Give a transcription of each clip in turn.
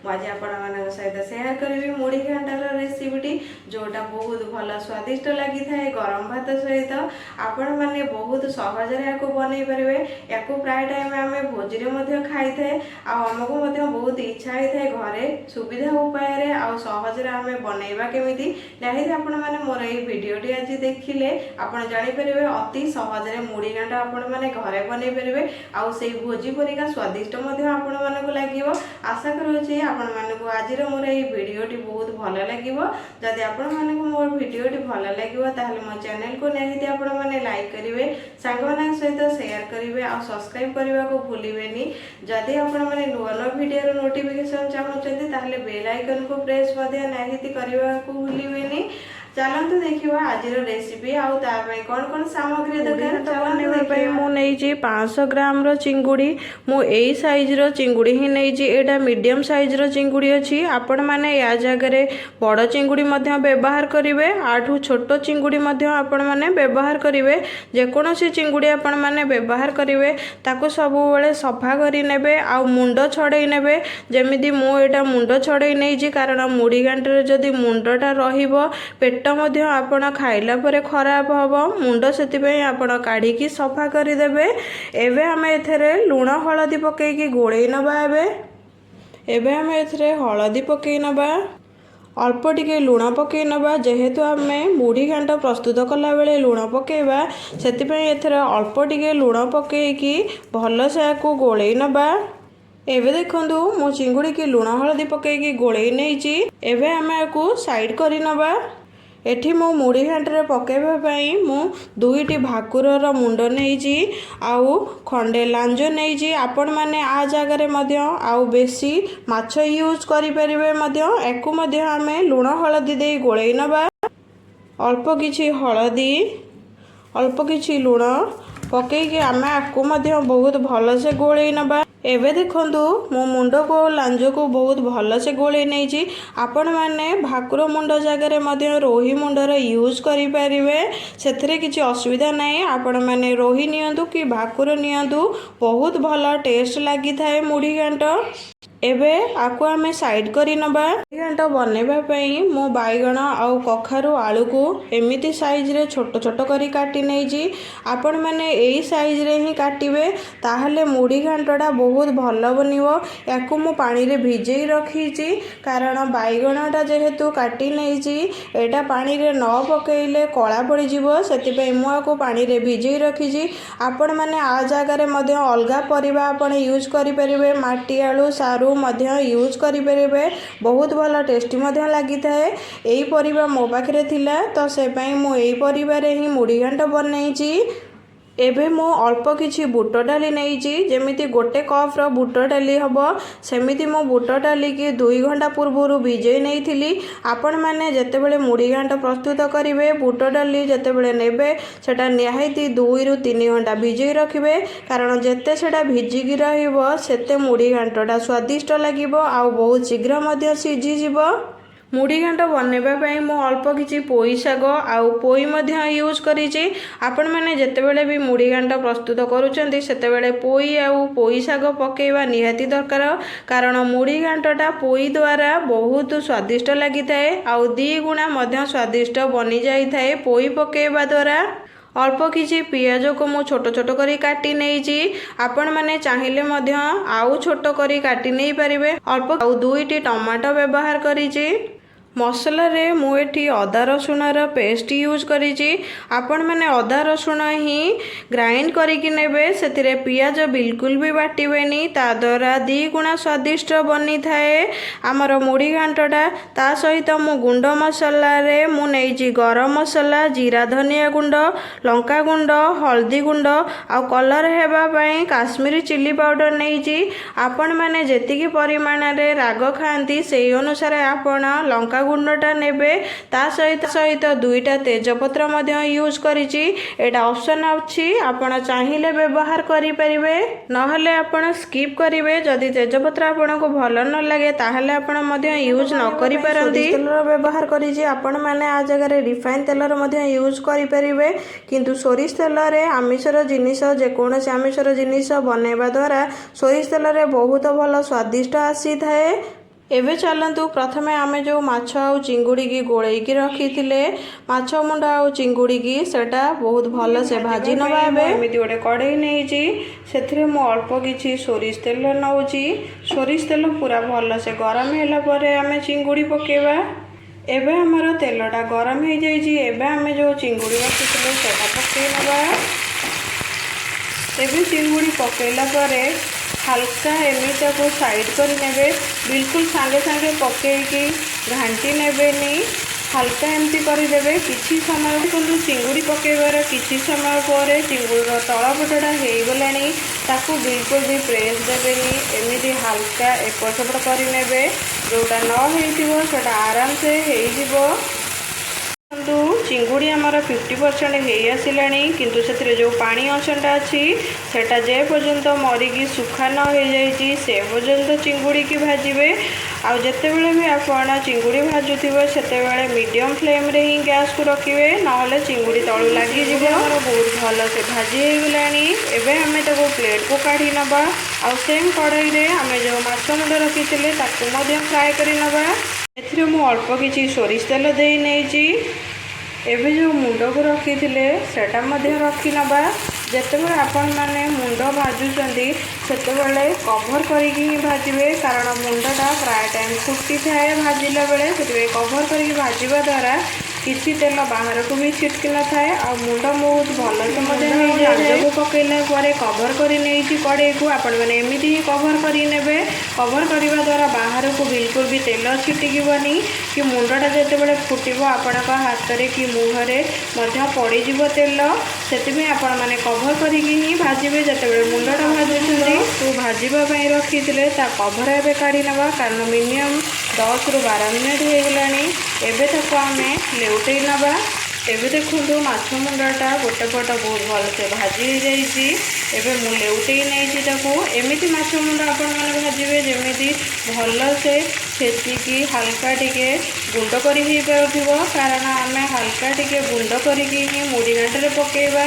मुझे आपण सहित सेयार करी मुढ़ी घांटार रेसिपीटी जोटा बहुत भल स्वादिष्ट लगी थाए गरम भात सहित आपण मैंने बहुत सहजरे या बनई पारे या प्राय टाइम आम भोजी खाई थाए आमको बहुत इच्छा होता है घरे सुविधा उपाय सहजरे आम बनइबा केमिति निहाती आपण मैंने मोर ये भिडियोटी आज देखिले आपण जानीपारे अति सहजरे मुढ़ी घांटा आपण मैंने घरे बनई पारे आउ से भोजी परिका स्वादिष्ट आपण मानक लगे आशा करुँचे आपण मानक आज मोर ये भिडियोटी बहुत भल लगे जदि आपण मानक मोर भिडियोटी भल लगे ताहले मो चैनल को निहाती आपण मैंने लाइक करेंगे सांग मान सहित शेयर करेंगे और सब्सक्राइब करने को भूलें जदि आपण मैंने नुआ नुआ भिडियो नोटिफिकेशन चाहते ताहले बेल आइकन को प्रेस निहाती करने को भूलें। चलते देखा आज रेसिपी कौन कौन सामग्री दरकार मुझे 500 ग्राम चिंगुड़ी मुझे साइज्र चिंगुड़ी ही नहीं एटा मीडियम साइज्र चिंगुड़ी अच्छी आपण मैंने या जगह बड़ चिंगुड़ी व्यवहार करेंगे आठू छोट चिंगुड़ी आपण मैंने व्यवहार करेंगे जेकोसी चिंगुड़ी आपण मैंने व्यवहार करेंगे ताको सब बेले सफा करे आ मुंड छड़े ने जमी मुझा मुंड छड़े नहीं कारण मुढ़ी घांटे जदि मुंडटा रेट आपण खाइला परे खराब हम मुंड से आपण काढ़ी सफा करदे। एबे आम एथरे लुण हलदी पकईकी गोलई नबा एबे आम एथरे हलदी पकई नबा अल्प टिके लुण पकई नबा जेहेतु आम मुढ़ी घांट प्रस्तुत कला बेले लुण पकईबा सेतिपई एथरे अल्प टिके लुण पकईकी भल से आकु गोलई नबा। एबे देखंतु मो चिंगुड़ी की लुण हलदी पकईकी गोलई नहीं एबे आम आकु साइड करि नबा। एठी मो मुढ़ी घांटे पकईवाई मु दुईटी भाकुरर मुंड नहीं आउ खंडे लांज नहीं आपण मैंने आ जगार आउ बेसी माछ यूज करें आम लुण हलदी दे गोलई नबा अल्प किछि हलदी अल्प किछि लुण पकईकी आम आपको बहुत भल से गोलई नबा। एबे देखंतु मो मुंड को लांज को बहुत भल से गोलई नहीं आपण मैंने भाकुर मुंड जगह रोही मुंडर यूज करें से किसी असुविधा नहीं आपण मैंने रोही नियंतु कि भाकुर नियंतु बहुत भल टेस्ट लगी थाए मुढ़ी घांट। एबे आकु आमे साइड करी नबा घांट बनैबा पई मो बाइगण आउ कखारु आलू को एमिति साइज रे छोट छोट करी काटी नै जी आपण माने एई साइज रे ही काटिबे ताहले मुढ़ी घांटटा बहुत भल बनिवो। याकु मो पानी रे भिजेई रखी छी कारण बाइगणटा जेहेतु काटी नै जी एटा पानी रे न पकेइले कळा पड़ी जिवो सेति पई मो आकु पानी रे भिजेई रखी छी। आपण माने आ जागा रे मध्ये अलगा परिबा आपण यूज करि परिबे माटी आलू सारू यूज करें बहुत भल टेस्टी लगी थाए। यही परिबा मो पाखे थिला तो से मु यही परिबारे ही मुढ़ी घांट बनई। एबे मो अल्प किछि बुट डाली नहीं जमीती गोटे कप रो बुट डाली हम सेमिति मो बुट डाली की 2 घंटा पूर्व भिजई नहीं थी। आपण मैंने जेतेबेले मुढ़ी घांट प्रस्तुत करेंगे बुट डाली जेतेबेले नेबे सेटा निहाती 2 ରୁ 3 घंटा भिजई रखिबे कारण जेते सेटा भिजिकी रहिबो सेते मुढ़ी घांटटा स्वादिष्ट लागिबो आ बहुत शीघ्र मध्य सिझी जिवो। मुढ़ी घांट बनैवाई मु अल्प किछि पोई शाग आउ पोई यूज करिछि। आपण मैंने जेतेबेले भी मुढ़ी घांट प्रस्तुत करूछंती सेतेबेले पोई आउ पोई शाग पकेइबा निहाती दरकार कारण मुढ़ी घांटटा पोई द्वारा बहुत स्वादिष्ट लगी थाए आउ 2 गुणा मध्य स्वादिष्ट बनी जाई थाए पोई पकेइबा द्वारा। अल्प किछि पियाज को मु छोट छोट करी काटी नहीं आपण माने चाहिए आउ छोट करी काटी नहीं पारिबे। अल्प आउ 2टी टमाटो व्यवहार करिछि। मसला रे मुझे अदा रसुणर पेस्ट यूज करिछि। आपण मैंने अदा रसुण ही ग्राइंड करिकि नेबे सेतिरे पियाज बिल्कुल भी बाटिबेनी ता द्वारा 2 गुणा स्वादिष्ट बनी थाए आमर मुढ़ी घांटटा। ता सहित मु गुंड मसला रे मु नेइछि गरम मसला जीरा धनिया गुंड लंका गुंड हल्दी गुंड आ कलर हेबा पई काश्मीरी चिली पाउडर नेइछि। आपण माने जेतिकी परिमाण रे राग खांती सेही अनुसार आपण लंका गुंडटा नेबे ता सहित 2टा तेजपत्र मध्य यूज करिछि। एटा ऑप्शन अछि आपण चाहिए व्यवहार करि परिबे नहले आपण स्किप करिवे। जदि तेजपत्र आपण को भल न लगे ताहले आपण मध्य यूज न करि पारंती। तेलर व्यवहार करिछि आपण माने आ जगह रिफाइन तेलर मध्य यूज करि परिबे किंतु सोरिष तेल रे आमिषर जिनिस जेकोनोसी आमिषर जिनिस बनैबा द्वारा सोरिष तेल रे बहुत भल स्वादिष्ट आसी थाए। एबे चलतु प्रथमे आमे जो माछ आउ चिंगुड़ी की गोलैकी रखी माछ मुंड आउ चिंगुड़ी की सेटा बहुत भल से भाजी नवा एमती गोटे कड़े नहीं मु अल्प किसी सोरिष तेल नौची सोरिष तेल पूरा भल से गरम है आमे चिंगुड़ी पकेबा एबे हमर तेलटा गरम हो जाइए एबे आमे जो चिंगुड़ी रखी सेटा पकई नवा एबे चिंगुड़ी पकेला परे हल्का एमती को साइड कर नेबे बिल्कुल सांगे सांगे पकईकी घाटी नेबेनी हल्का एमती करदेवे किसी समय देखो चिंगुड़ी पकेबार किसी समय पर चिंगुड़ीर तलपटटा हो गलानी ताकू बिल्कुल भी प्रेस देवेनी एमती हल्का एपट सेपट करे जोटा न आराम से हो चिंगुड़ी आमर 50% हो आसला किंतु से जो पानी अंशटा अच्छी सेटा जे पर्यंत मरिकी सुखा न हो जाइए से पर्यंत चिंगुड़ी की भाजबे आउ जिते बड़े भी आप चिंगुड़ी भाजुवे से मीडियम फ्लेम रे ही गैस को रखिए ना चिंगुड़ी तलू लगी बहुत भल से भाजी हो गलानी एबे हमें ताको प्लेट को काढ़ी नबा आउ सेम कढ़ाई रे हमें जो माछ मुंड रखी फ्राए करी नबा एथिरे मु अल्प किसी सोरिष तेल दे नहीं एबे जो मुंड को रखी सेटा रखी नबा जितेबाला आपण मैंने मुंड भाजुंट से कभर करके भाजबे कारण मुंडटा प्राय टाइम फुटी थाए भाजिला बेले से कभर करके भाजवा द्वारा किसी तेल बाहर को भी छिटकी न थाए आ मुंड बहुत भल से पकईला कभर कर कड़े को आपण मैंने एमती ही कभर करे कभर करने द्वारा बाहर को बिल्कुल भी तेल छिटिकनी कि मुंडटा जिते फुटब आपण हाथ में कि मुहरे पड़ज तेल से आपण मैंने कभर करके भाजबे जिते मुंडटा भाजुंट तो भाजवाई रखी कभर एवं काढ़ी नवा कारण मिनिमम 10 ରୁ 12 मिनट हो गलानी एबे ताको आमे लेउटे नबा एबे देखो माछ मुंडटा गोटे पट बहुत भल से भाजी हो जाइए एबे मु लेउटे नहीं ताको एमती माछ मुंड आपण मैंने भाजबे जमी भल से छेचिकी हल्का टिके गुंड करी हो पारुथिबो कारण आमे हल्का टिके गुंड करिकी ही मुड़ी घाटरे पकेबा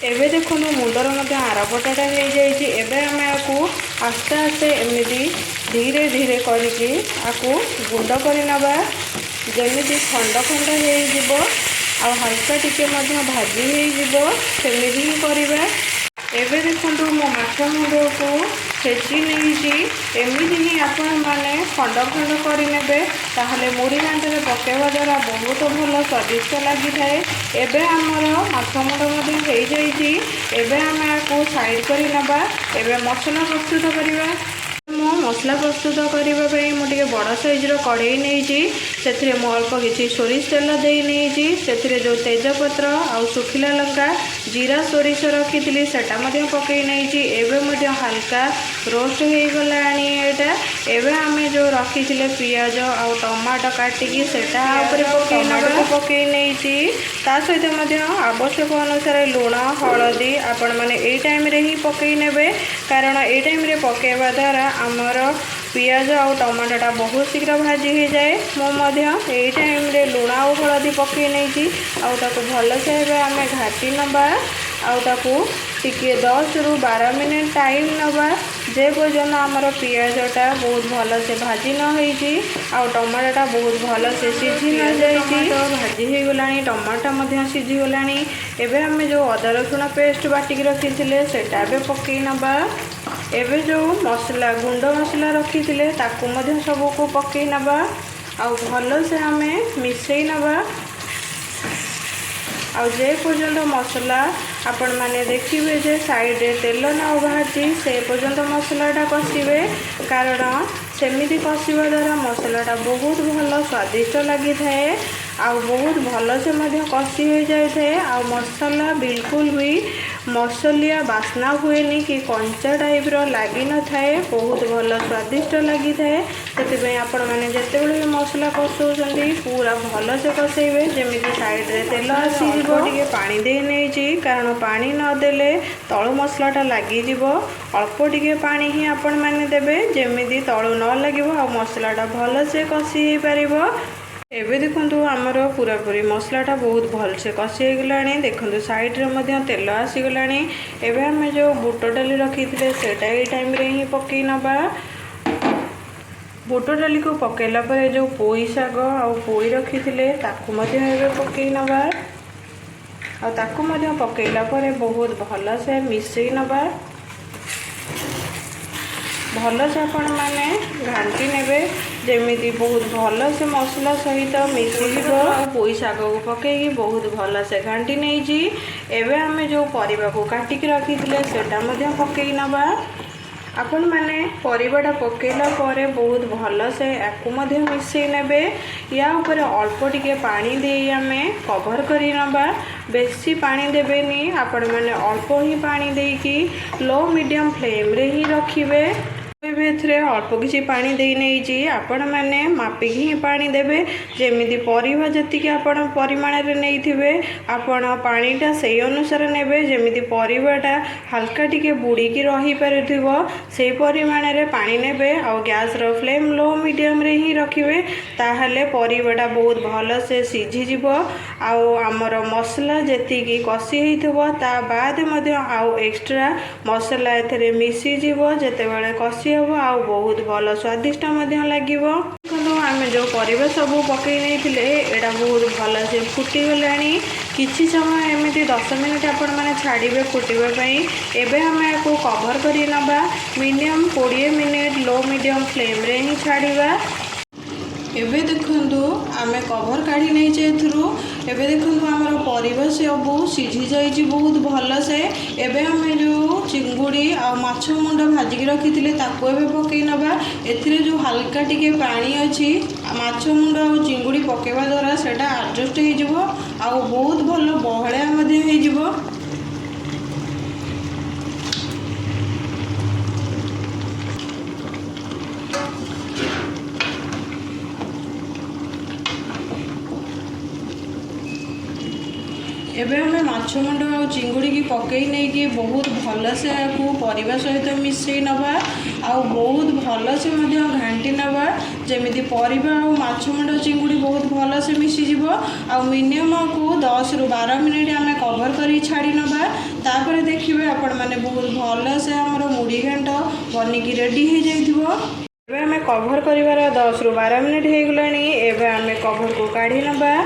एबे देखो मुंडर आरपटाटा हो जाइए एबे आमे आकु आस्ते आस्ते एमती धीरे धीरे करके आकु गुंड कर नबा जमी खंड खंड हो हल्का टिके भाजी हो सेमती ही करवा एबे देखो मो माछ मुंड को छेची नहीं एमती ही आपण मैंने खंड खंड करे ताहले मुड़ी घांटे पकेवा द्वारा बहुत भल स्वादिष्ट लगी थाए एबे आमर माछ मुंड हो जाइए एबे आमे आपको साइड कर नबा एबे मसला प्रस्तुत करवा मो मसला प्रस्तुत करने मुझे बड़ साइज्र कड़े नहीं से अल्प किसी सोरिष तेल दे नहीं से जो तेजपत्र आउ सुखिला लंका जीरा सोरिष रखी सेटा पकई नहीं एवं हल्का रोस्ट हो गला एवं आम जो रखी पियाज आउ टमाटो काटिकी सेटा टमाटो पकई नहीं सहित आवश्यक अनुसार लुण हलदी आपण मैंने यही टाइम रे ही पकई नेबे कारण ये टाइम रे पकेवा द्वारा आमर पियाज आउ टमाटोटा बहुत शीघ्र भाजी हो जाए यही टाइम रे लुण आउ हलदी पकई नहीं भल से आम घाटी नबा आउ टिके 10 ରୁ 12 मिनट टाइम नबा जे पर्यंत आमर पियाजटा बहुत भल से भाजी न हो टमाटोटा बहुत भल से सीझी न जाए भाजी हो गला टमाटो सीझी गला एवं आम जो अदा रसुण पेस्ट बाटिक रखी सेटा पकई नबा एवं जो मसला गुंड मसला रखी सबको पकई नबा आउ भल से आम मिसई नबा आउ जे पर्यंत मसला आपण माने देखिए जे साइड रे तेल न बाहरी से पर्यंत मसलाटा कषिबे कारण सेमिति कषिबा द्वारा मसलाटा बहुत भल स्वादिष्ट लगी थाए आउ बहुत भल से कषि हो जाए आउ मसला बिल्कुल भी मसलिया बास्ना हुएनी कि कंचा टाइप लगी न थाए बहुत भल स्वादिष्ट लगी थाए से आपण मैंने जिते भी मसला कषाउछंती पूरा भल से कषेबे जमी साइड रे तेल आसीजिवो टिके पानी दे नहीं कारण पानी नदेले तळु मसलाटा लगी अल्प टिके पानी ही आपण मैंने देबे जमी तळु न लगिवो आ मसलाटा भल से कषि हो पारिबो एबे देखंतु आमर पूरा पूरी मसलाटा बहुत भल से कषि हो गलानी देखंतु साइड रे तेल आसी गलानी एबे आमे जो बुट डाली रखी सेटा ए टाइम रे ही पकई नबा बुट डाली को पकेला पर जो पोई शाग आउ पोई रखी थे ताकू पकई नवा आ ताकू पकेला पर बहुत भल से मिसई नवा भल से आपण मैंने घाटी ने जमी बहुत भल से मसला सहित मिसी पोई शाग को पकईकी बहुत भल से घाटी नहीं एवं आम जो परिवा को काटिक रखी से पकई नवा आपण मैंने परिवाटा पकेला पर बहुत भल से आपको मिसई ने या ऊपर अल्प टिके पानी दे आम कवर करी नबा बेसी पानी देबेनी आपण मैंने अल्प ही पानी देकी लो मीडियम फ्लेम रे ही रखिबे अल्प किसी पानी दे नहीं आपण मैंने मापिक ही पानी देबे जेमिति परिवा जति आपण परिमाण रे नहीं थिबे आपण पानीटा से अनुसार नेबे जेमिति परिवाटा हल्का टिके बुड़ीकी रही पारुथिबो से परिमाण रे पानी नेबे आ गैस रो फ्लेम लो मीडियम रे ही रखिबे ताहले परिवाटा बहुत भल से सिझी जिवो आउ आमर मसला जेतिकी कसी हेइथिबो ता बाद मध्ये आउ एक्स्ट्रा मसला एथरे मिसी जिवो जेतेबेले कसी हम आ बहुत भल स्वादिष्ट लगे आम जो परिवा सब पकई नहीं एटा बहुत भल से फुटीगला किसी समय एमती 10 मिनट आपण मैंने छाड़े फुटापी एवं आम आपको कवर कर minimum 20 minute low medium flame रे ही छाड़ा एबे देखंतु आमे कवर काढ़ी नहीं एथरू एबे देखंतु हमर परिवा सब सिझी जाइए बहुत भल से एबे हमें जो चिंगुड़ी आ माछ मुंड भाजिक रखी थे ताको एबे पकई नबा एथिरे जो हल्का टिके पानी अच्छी माछ मुंड आ चिंगुड़ी पकेवा द्वारा सेटा एडजस्ट हो जिवो आ बहुत भल बहलिया मध्ये हो जिवो एबे हमें माछ मुंड आ चिंगुड़ी की पकई नहीं कि बहुत भल से परिवा सहित मिसई नवा आ बहुत भल से घाटी नवा जमी परिवा आ माछ मुंड चिंगुड़ी बहुत भल से मिसीज आ मिनिमम को 10 ରୁ 12 मिनिट आम कवर कर छाड़ी नवा तापर देखिए आपण मैंने बहुत भल से आमर मुड़ी घाट बनिकी रेडी हो जाइथिबो एबे आम कवर कर 10 ରୁ 12 मिनिट हो गलानी एबे आम कवर को काढ़ी नवा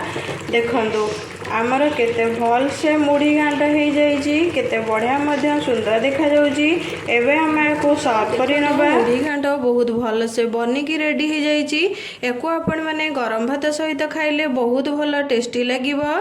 देखंतु आमर केते भल से मुड़ी घाट हो जाइए केते बढ़िया मध्य सुंदर देखा जाउची एबे हम को सर्व करी नबा मुड़ी घाट बहुत भल से बनिकी रेडी हो जाइए एको आपण माने गरम भात सहित खाइले बहुत भल टेस्टी लागिबो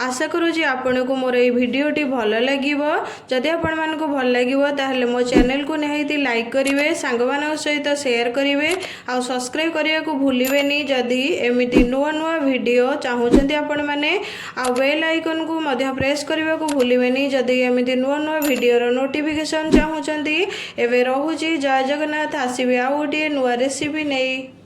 आशा करूची आपण को मोर ए वीडियोटी भल लागिबो जदि आपण मान को भल लागिबो ताहले मो चैनल को निहायती लाइक करिवे सांग मान सहित शेयर करिवे आ सब्सक्राइब करिया को भूलिबेनी जदि एमिति नुआ नुआ वीडियो चाहूचंती आपण माने आ बेल आइकन को मध्य प्रेस करने को भूलिबेनी जदि एमिति नुआ नुआ वीडियोर नोटिफिकेशन चाहूचंती एबे रहुची जय जगन्नाथ आसीबे आ गोटे नुआ रेसिपी नहीं।